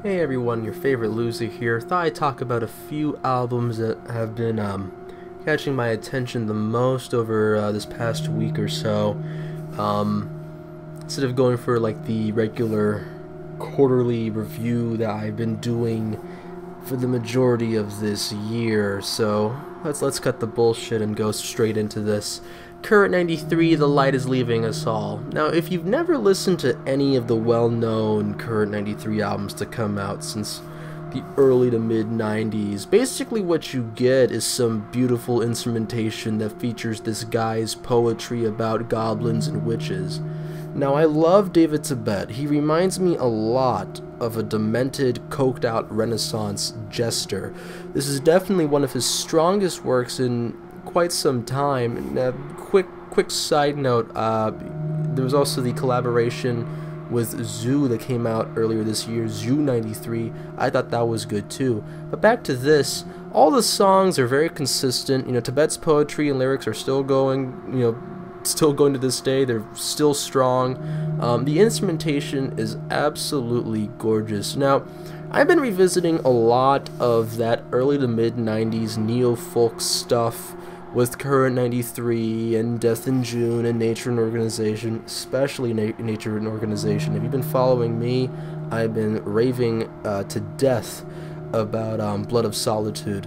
Hey everyone, your favorite loser here. Thought I'd talk about a few albums that have been catching my attention the most over this past week or so. Instead of going for like the regular quarterly review that I've been doing for the majority of this year, so let's cut the bullshit and go straight into this. Current 93, The Light Is Leaving Us All. Now, if you've never listened to any of the well-known Current 93 albums to come out since the early to mid-90s, basically what you get is some beautiful instrumentation that features this guy's poetry about goblins and witches. Now, I love David Tibet. He reminds me a lot of a demented, coked-out Renaissance jester. This is definitely one of his strongest works in quite some time. And, quick side note, there was also the collaboration with Zoo that came out earlier this year, Zoo 93. I thought that was good too. But back to this, all the songs are very consistent. Tibet's poetry and lyrics are still going, still going to this day. They're still strong. The instrumentation is absolutely gorgeous. Now, I've been revisiting a lot of that early to mid 90s neo-folk stuff with Current 93 and Death in June and Nature and Organization, especially Nature and Organization. If you've been following me, I've been raving to death about Blood of Solitude.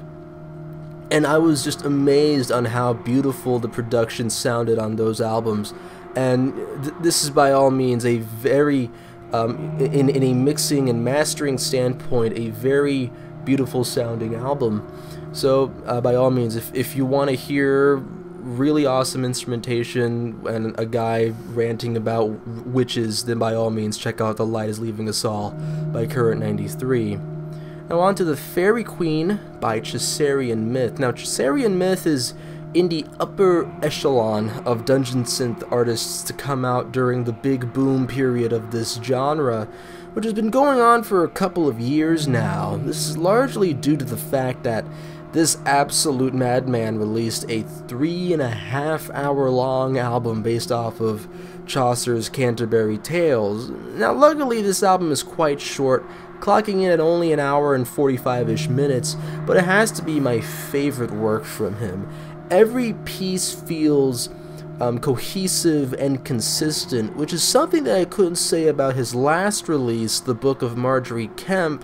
And I was just amazed on how beautiful the production sounded on those albums. And this is by all means a very, in a mixing and mastering standpoint, a very beautiful sounding album. So by all means, if you want to hear really awesome instrumentation and a guy ranting about witches, then by all means check out The Light Is Leaving Us All by Current 93. Now on to The Fairy Queen by Chaucerian Myth. Now Chaucerian Myth is in the upper echelon of dungeon synth artists to come out during the big boom period of this genre, which has been going on for a couple of years now. This is largely due to the fact that this absolute madman released a 3.5 hour long album based off of Chaucer's Canterbury Tales. Now luckily this album is quite short, clocking in at only 1 hour and 45-ish minutes, but it has to be my favorite work from him. Every piece feels cohesive and consistent, which is something that I couldn't say about his last release, The Book of Marjorie Kemp,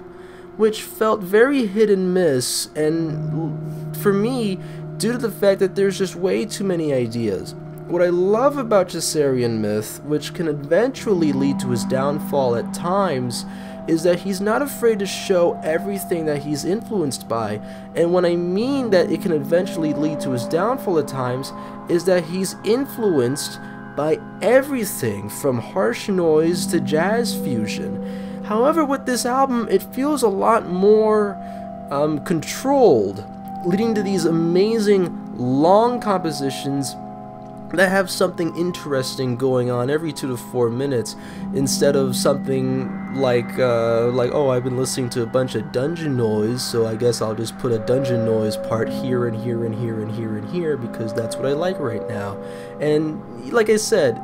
which felt very hit and miss, and for me, due to the fact that there's just way too many ideas. What I love about Chaucerian Myth, which can eventually lead to his downfall at times, is that he's not afraid to show everything that he's influenced by. And when I mean that it can eventually lead to his downfall at times, is that he's influenced by everything from harsh noise to jazz fusion. However, with this album, it feels a lot more controlled, leading to these amazing long compositions that have something interesting going on every 2 to 4 minutes, instead of something like oh, I've been listening to a bunch of dungeon noise, so I guess I'll just put a dungeon noise part here and here and here and here and here because that's what I like right now. And like I said,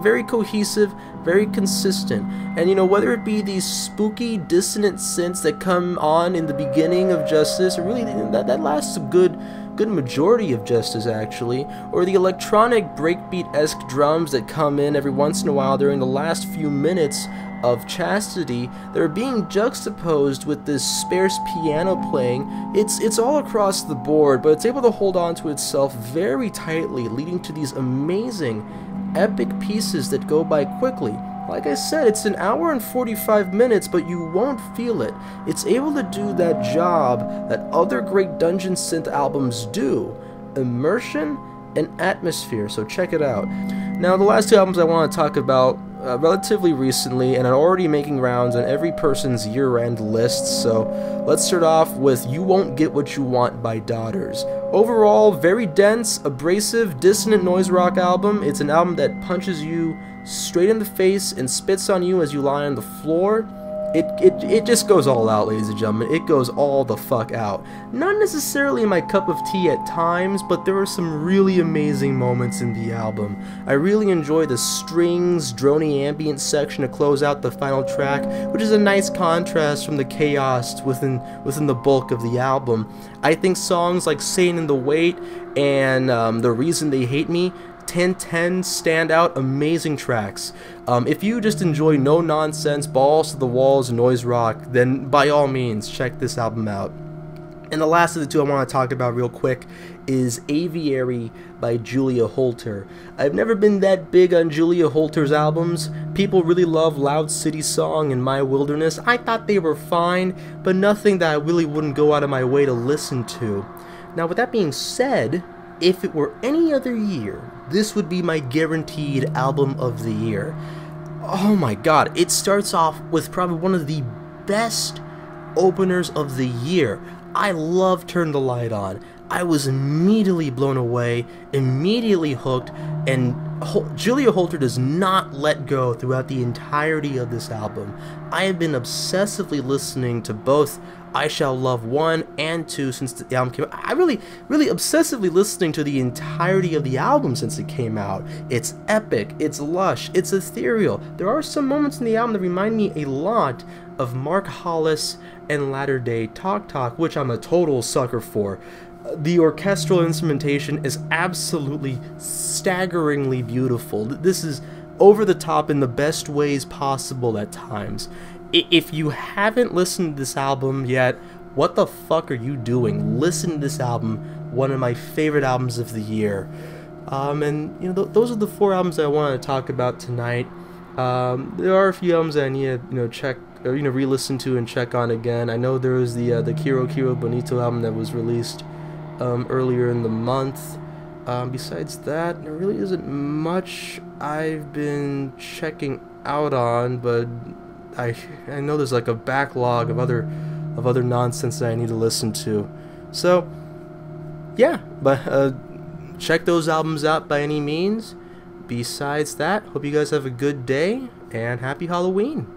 very cohesive, very consistent. And whether it be these spooky dissonant synths that come on in the beginning of Justice, or really that lasts a good majority of Justice actually, or the electronic breakbeat-esque drums that come in every once in a while during the last few minutes of Chastity, that are being juxtaposed with this sparse piano playing. It's all across the board, but it's able to hold on to itself very tightly, leading to these amazing epic pieces that go by quickly. Like I said, it's 1 hour and 45 minutes, but you won't feel it. It's able to do that job that other great dungeon synth albums do: immersion and atmosphere, so check it out. Now, the last 2 albums I want to talk about relatively recently, and are already making rounds on every person's year-end lists, so let's start off with You Won't Get What You Want by Daughters. Overall, very dense, abrasive, dissonant noise rock album. It's an album that punches you straight in the face and spits on you as you lie on the floor. it just goes all out, ladies and gentlemen. It goes all the fuck out. Not necessarily my cup of tea at times, but there are some really amazing moments in the album. I really enjoy the strings, drony ambient section to close out the final track, which is a nice contrast from the chaos within the bulk of the album. I think songs like Satan in the Wait and The Reason They Hate Me 1010 stand out, amazing tracks. If you just enjoy no nonsense, balls to the walls, noise rock, then by all means check this album out. And the last of the two I want to talk about real quick is Aviary by Julia Holter. I've never been that big on Julia Holter's albums. People really love Loud City Song and My Wilderness. I thought they were fine, but nothing that I really wouldn't go out of my way to listen to. Now, with that being said, if it were any other year, this would be my guaranteed album of the year. Oh my god, it starts off with probably one of the best openers of the year. I love Turn the Light On. I was immediately blown away, immediately hooked, and Julia Holter does not let go throughout the entirety of this album. I have been obsessively listening to both I Shall Love 1 and 2 since the album came out. I really obsessively listening to the entirety of the album since it came out. It's epic, it's lush, it's ethereal. There are some moments in the album that remind me a lot of Mark Hollis and Latter Day Talk Talk, which I'm a total sucker for. The orchestral instrumentation is absolutely staggeringly beautiful. This is over the top in the best ways possible at times. If you haven't listened to this album yet, what the fuck are you doing? Listen to this album, one of my favorite albums of the year. And you know, those are the 4 albums I wanted to talk about tonight. There are a few albums that I need to check, or re-listen to and check on again. I know there was the Kiro Kiro Bonito album that was released earlier in the month. Besides that, there really isn't much I've been checking out on, but I know there's like a backlog of other nonsense that I need to listen to. So yeah, but check those albums out by any means. Besides that, hope you guys have a good day and happy Halloween.